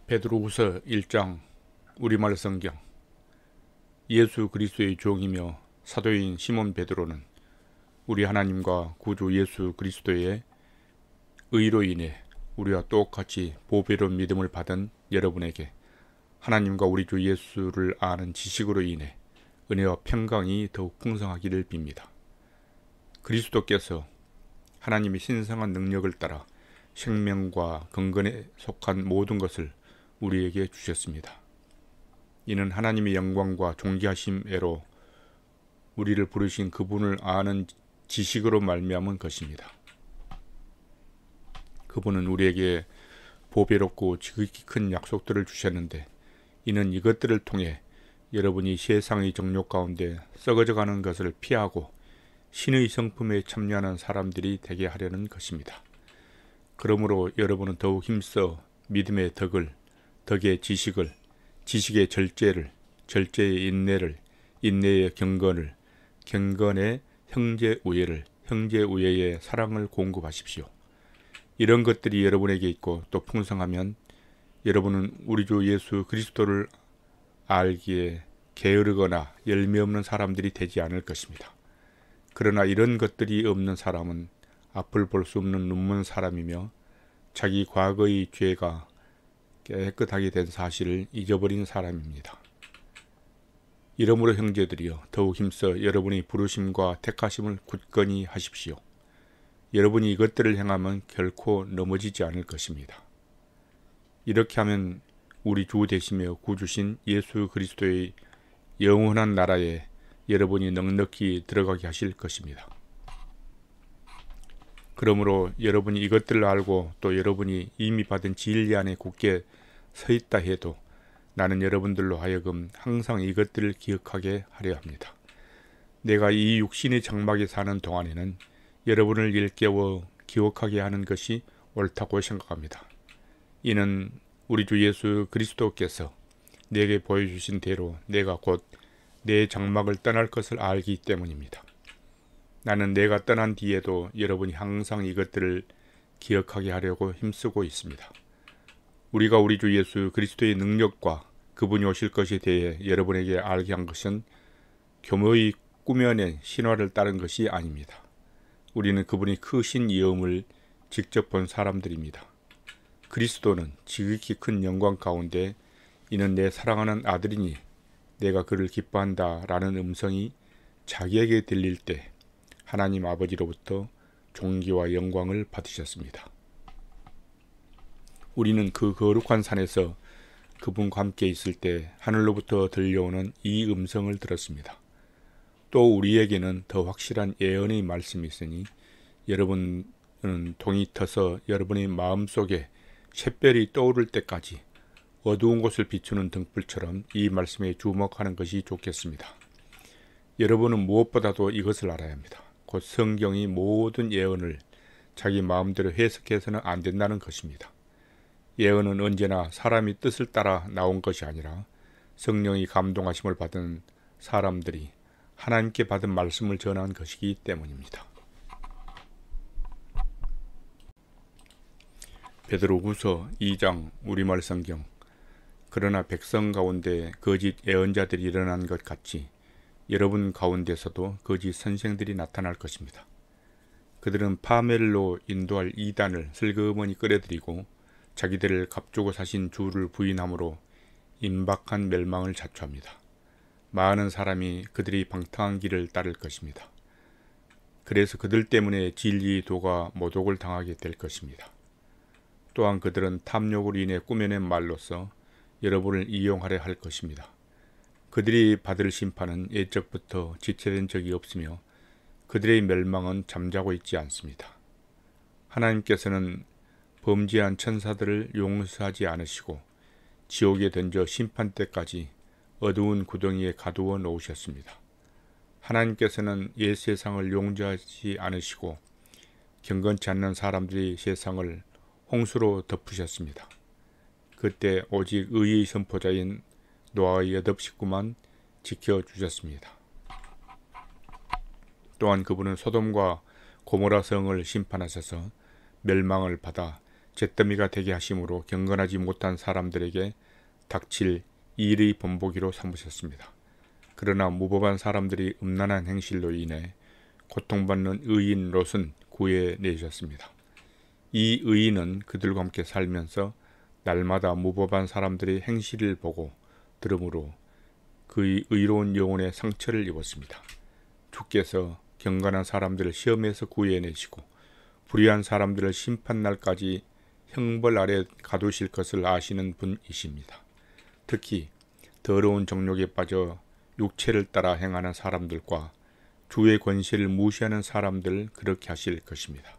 베드로후서 1장 우리말 성경. 예수 그리스도의 종이며 사도인 시몬 베드로는 우리 하나님과 구주 예수 그리스도의 의로 인해 우리와 똑같이 보배로운 믿음을 받은 여러분에게 하나님과 우리 주 예수를 아는 지식으로 인해 은혜와 평강이 더욱 풍성하기를 빕니다. 그리스도께서 하나님의 신성한 능력을 따라 생명과 건강에 속한 모든 것을 우리에게 주셨습니다. 이는 하나님의 영광과 존귀하심에로 우리를 부르신 그분을 아는 지식으로 말미암은 것입니다. 그분은 우리에게 보배롭고 지극히 큰 약속들을 주셨는데, 이는 이것들을 통해 여러분이 세상의 정욕 가운데 썩어져가는 것을 피하고 신의 성품에 참여하는 사람들이 되게 하려는 것입니다. 그러므로 여러분은 더욱 힘써 믿음의 덕을, 덕의 지식을, 지식의 절제를, 절제의 인내를, 인내의 경건을, 경건의 형제 우애를, 형제 우애의 사랑을 공급하십시오. 이런 것들이 여러분에게 있고 또 풍성하면 여러분은 우리 주 예수 그리스도를 알기에 게으르거나 열매 없는 사람들이 되지 않을 것입니다. 그러나 이런 것들이 없는 사람은 앞을 볼 수 없는 눈먼 사람이며 자기 과거의 죄가 깨끗하게 된 사실을 잊어버린 사람입니다. 이러므로 형제들이여, 더욱 힘써 여러분의 부르심과 택하심을 굳건히 하십시오. 여러분이 이것들을 행하면 결코 넘어지지 않을 것입니다. 이렇게 하면 우리 주 되시며 구주신 예수 그리스도의 영원한 나라에 여러분이 넉넉히 들어가게 하실 것입니다. 그러므로 여러분이 이것들을 알고 또 여러분이 이미 받은 진리 안에 굳게 서 있다 해도 나는 여러분들로 하여금 항상 이것들을 기억하게 하려 합니다. 내가 이 육신의 장막에 사는 동안에는 여러분을 일깨워 기억하게 하는 것이 옳다고 생각합니다. 이는 우리 주 예수 그리스도께서 내게 보여주신 대로 내가 곧 내 장막을 떠날 것을 알기 때문입니다. 나는 내가 떠난 뒤에도 여러분이 항상 이것들을 기억하게 하려고 힘쓰고 있습니다. 우리가 우리 주 예수 그리스도의 능력과 그분이 오실 것에 대해 여러분에게 알게 한 것은 교묘히 꾸며낸 신화를 따른 것이 아닙니다. 우리는 그분이 크신 위엄을 직접 본 사람들입니다. 그리스도는 지극히 큰 영광 가운데 이는 내 사랑하는 아들이니 내가 그를 기뻐한다 라는 음성이 자기에게 들릴 때 하나님 아버지로부터 존귀와 영광을 받으셨습니다. 우리는 그 거룩한 산에서 그분과 함께 있을 때 하늘로부터 들려오는 이 음성을 들었습니다. 또 우리에게는 더 확실한 예언의 말씀이 있으니 여러분은 동이 터서 여러분의 마음속에 샛별이 떠오를 때까지 어두운 곳을 비추는 등불처럼 이 말씀에 주목하는 것이 좋겠습니다. 여러분은 무엇보다도 이것을 알아야 합니다. 곧 성경이 모든 예언을 자기 마음대로 해석해서는 안 된다는 것입니다. 예언은 언제나 사람의 뜻을 따라 나온 것이 아니라 성령이 감동하심을 받은 사람들이 하나님께 받은 말씀을 전한 것이기 때문입니다. 베드로후서 2장 우리말 성경. 그러나 백성 가운데 거짓 예언자들이 일어난 것 같이 여러분 가운데서도 거짓 선생들이 나타날 것입니다. 그들은 파멸로 인도할 이단을 슬그머니 끌어들이고 자기들을 값주고 사신 주를 부인함으로 임박한 멸망을 자초합니다. 많은 사람이 그들이 방탕한 길을 따를 것입니다. 그래서 그들 때문에 진리의 도가 모독을 당하게 될 것입니다. 또한 그들은 탐욕으로 인해 꾸며낸 말로서 여러분을 이용하려 할 것입니다. 그들이 받을 심판은 예적부터 지체된 적이 없으며 그들의 멸망은 잠자고 있지 않습니다. 하나님께서는 범죄한 천사들을 용서하지 않으시고 지옥에 던져 심판 때까지 어두운 구덩이에 가두어 놓으셨습니다. 하나님께서는 옛 세상을 용서하지 않으시고 경건치 않는 사람들이 세상을 홍수로 덮으셨습니다. 그때 오직 의의 선포자인 노아의 8식구만 지켜주셨습니다. 또한 그분은 소돔과 고모라 성을 심판하셔서 멸망을 받아 잿더미가 되게 하심으로 경건하지 못한 사람들에게 닥칠 일의 본보기로 삼으셨습니다. 그러나 무법한 사람들이 음란한 행실로 인해 고통받는 의인 롯은 구해내셨습니다. 이 의인은 그들과 함께 살면서 날마다 무법한 사람들의 행실을 보고 들음으로 그의 의로운 영혼에 상처를 입었습니다. 주께서 경건한 사람들을 시험에서 구해내시고 불의한 사람들을 심판날까지 형벌 아래 가두실 것을 아시는 분이십니다. 특히 더러운 정욕에 빠져 육체를 따라 행하는 사람들과 주의 권세를 무시하는 사람들을 그렇게 하실 것입니다.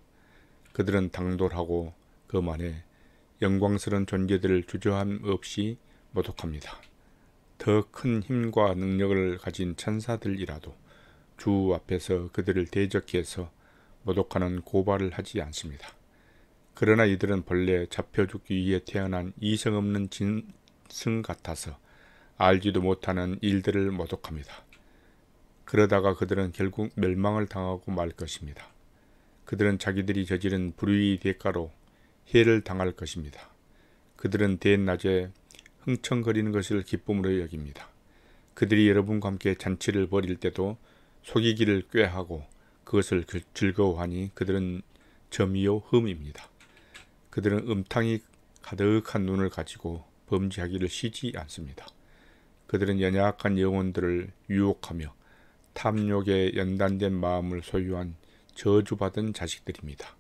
그들은 당돌하고 거만해 영광스러운 존재들을 주저함 없이 모독합니다. 더 큰 힘과 능력을 가진 천사들이라도 주 앞에서 그들을 대적해서 모독하는 고발을 하지 않습니다. 그러나 이들은 본래 잡혀 죽기 위해 태어난 이성 없는 짐승 같아서 알지도 못하는 일들을 모독합니다. 그러다가 그들은 결국 멸망을 당하고 말 것입니다. 그들은 자기들이 저지른 불의의 대가로 해를 당할 것입니다. 그들은 대낮에 흥청거리는 것을 기쁨으로 여깁니다. 그들이 여러분과 함께 잔치를 벌일 때도 속이기를 꾀하고 그것을 즐거워하니 그들은 점이요 흠입니다. 그들은 음탕이 가득한 눈을 가지고 범죄하기를 쉬지 않습니다. 그들은 연약한 영혼들을 유혹하며 탐욕에 연단된 마음을 소유한 저주받은 자식들입니다.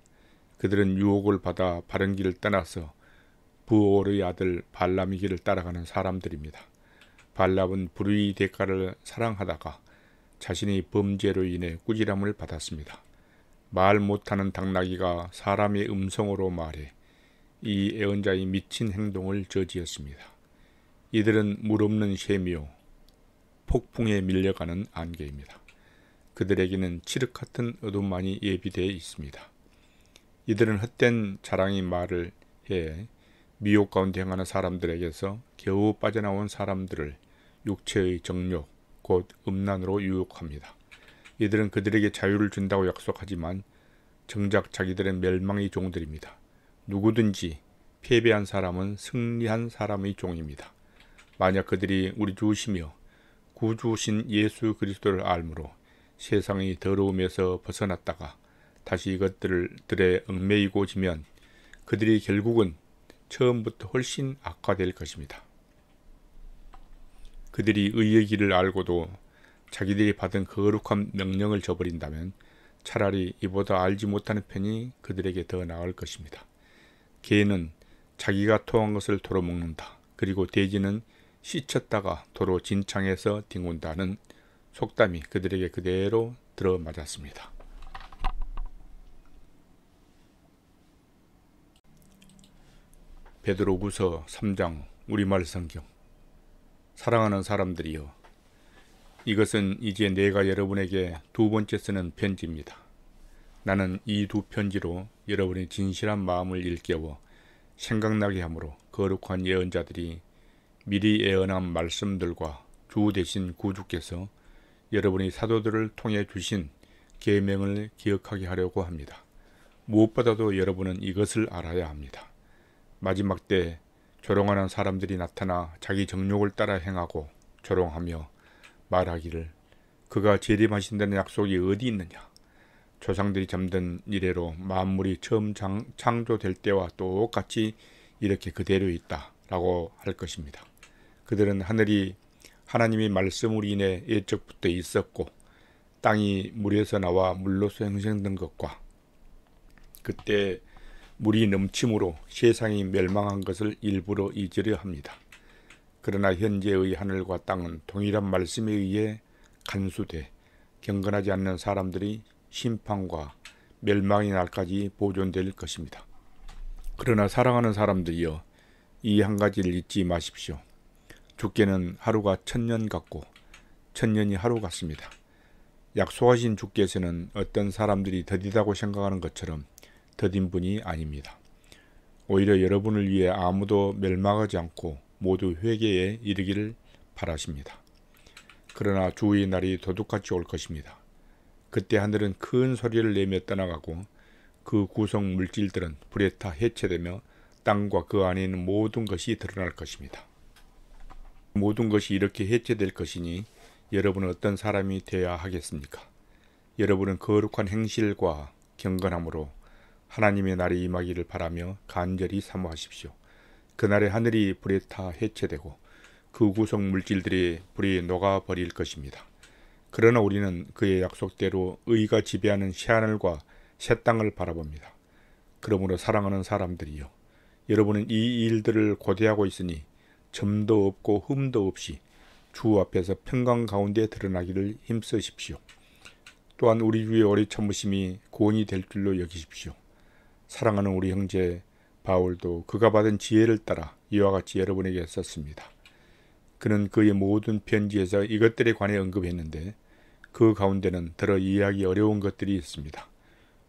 그들은 유혹을 받아 바른 길을 떠나서 부올의 아들 발람의 길을 따라가는 사람들입니다. 발람은 불의의 대가를 사랑하다가 자신의 범죄로 인해 꾸지람을 받았습니다. 말 못하는 당나귀가 사람의 음성으로 말해 이 애언자의 미친 행동을 저지했습니다. 이들은 물 없는 샘이요 폭풍에 밀려가는 안개입니다. 그들에게는 칠흑 같은 어둠만이 예비되어 있습니다. 이들은 헛된 자랑의 말을 해 미혹 가운데 행하는 사람들에게서 겨우 빠져나온 사람들을 육체의 정욕, 곧 음란으로 유혹합니다. 이들은 그들에게 자유를 준다고 약속하지만 정작 자기들은 멸망의 종들입니다. 누구든지 패배한 사람은 승리한 사람의 종입니다. 만약 그들이 우리 주시며 구주신 예수 그리스도를 알므로 세상의 더러움에서 벗어났다가 다시 이것들에 얽매이고 지면 그들이 결국은 처음부터 훨씬 악화될 것입니다. 그들이 의의 길을 알고도 자기들이 받은 거룩한 명령을 저버린다면 차라리 이보다 알지 못하는 편이 그들에게 더 나을 것입니다. 개는 자기가 토한 것을 도로 먹는다. 그리고 돼지는 씻혔다가 도로 진창에서 뒹군다는 속담이 그들에게 그대로 들어맞았습니다. 베드로후서 3장 우리말 성경. 사랑하는 사람들이여, 이것은 이제 내가 여러분에게 두 번째 쓰는 편지입니다. 나는 이 두 편지로 여러분의 진실한 마음을 일깨워 생각나게 하므로 거룩한 예언자들이 미리 예언한 말씀들과 주 대신 구주께서 여러분의 사도들을 통해 주신 계명을 기억하게 하려고 합니다. 무엇보다도 여러분은 이것을 알아야 합니다. 마지막 때 조롱하는 사람들이 나타나 자기 정욕을 따라 행하고 조롱하며 말하기를 그가 재림하신다는 약속이 어디 있느냐. 조상들이 잠든 이래로 만물이 처음 창조될 때와 똑같이 이렇게 그대로 있다 라고 할 것입니다. 그들은 하늘이 하나님의 말씀으로 인해 옛적부터 있었고 땅이 물에서 나와 물로서 형성된 것과 그때 물이 넘침으로 세상이 멸망한 것을 일부러 잊으려 합니다. 그러나 현재의 하늘과 땅은 동일한 말씀에 의해 간수돼 경건하지 않는 사람들이 심판과 멸망의 날까지 보존될 것입니다. 그러나 사랑하는 사람들이여, 이 한 가지를 잊지 마십시오. 주께는 하루가 1000년 같고 1000년이 하루 같습니다. 약속하신 주께서는 어떤 사람들이 더디다고 생각하는 것처럼 더딘 분이 아닙니다. 오히려 여러분을 위해 아무도 멸망하지 않고 모두 회개에 이르기를 바라십니다. 그러나 주의 날이 도둑같이 올 것입니다. 그때 하늘은 큰 소리를 내며 떠나가고 그 구성 물질들은 불에 타 해체되며 땅과 그 안에 있는 모든 것이 드러날 것입니다. 모든 것이 이렇게 해체될 것이니 여러분은 어떤 사람이 되어야 하겠습니까? 여러분은 거룩한 행실과 경건함으로 하나님의 날이 임하기를 바라며 간절히 사모하십시오. 그날에 하늘이 불에 타 해체되고 그 구성 물질들이 불이 녹아버릴 것입니다. 그러나 우리는 그의 약속대로 의가 지배하는 새하늘과 새 땅을 바라봅니다. 그러므로 사랑하는 사람들이여, 여러분은 이 일들을 고대하고 있으니 점도 없고 흠도 없이 주 앞에서 평강 가운데 드러나기를 힘쓰십시오. 또한 우리 주의 오래 참으심이 구원이 될 줄로 여기십시오. 사랑하는 우리 형제 바울도 그가 받은 지혜를 따라 이와 같이 여러분에게 썼습니다. 그는 그의 모든 편지에서 이것들에 관해 언급했는데 그 가운데는 들어 이해하기 어려운 것들이 있습니다.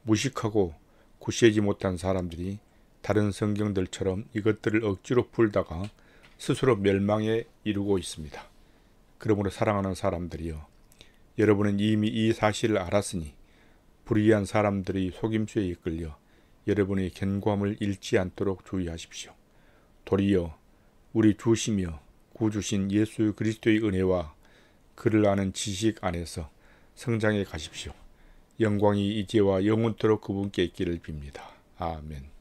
무식하고 구시하지 못한 사람들이 다른 성경들처럼 이것들을 억지로 풀다가 스스로 멸망에 이르고 있습니다. 그러므로 사랑하는 사람들이여, 여러분은 이미 이 사실을 알았으니 불의한 사람들의 속임수에 이끌려 여러분의 견고함을 잃지 않도록 주의하십시오. 도리어 우리 주시며 구주신 예수 그리스도의 은혜와 그를 아는 지식 안에서 성장해 가십시오. 영광이 이제와 영원토록 그분께 있기를 빕니다. 아멘.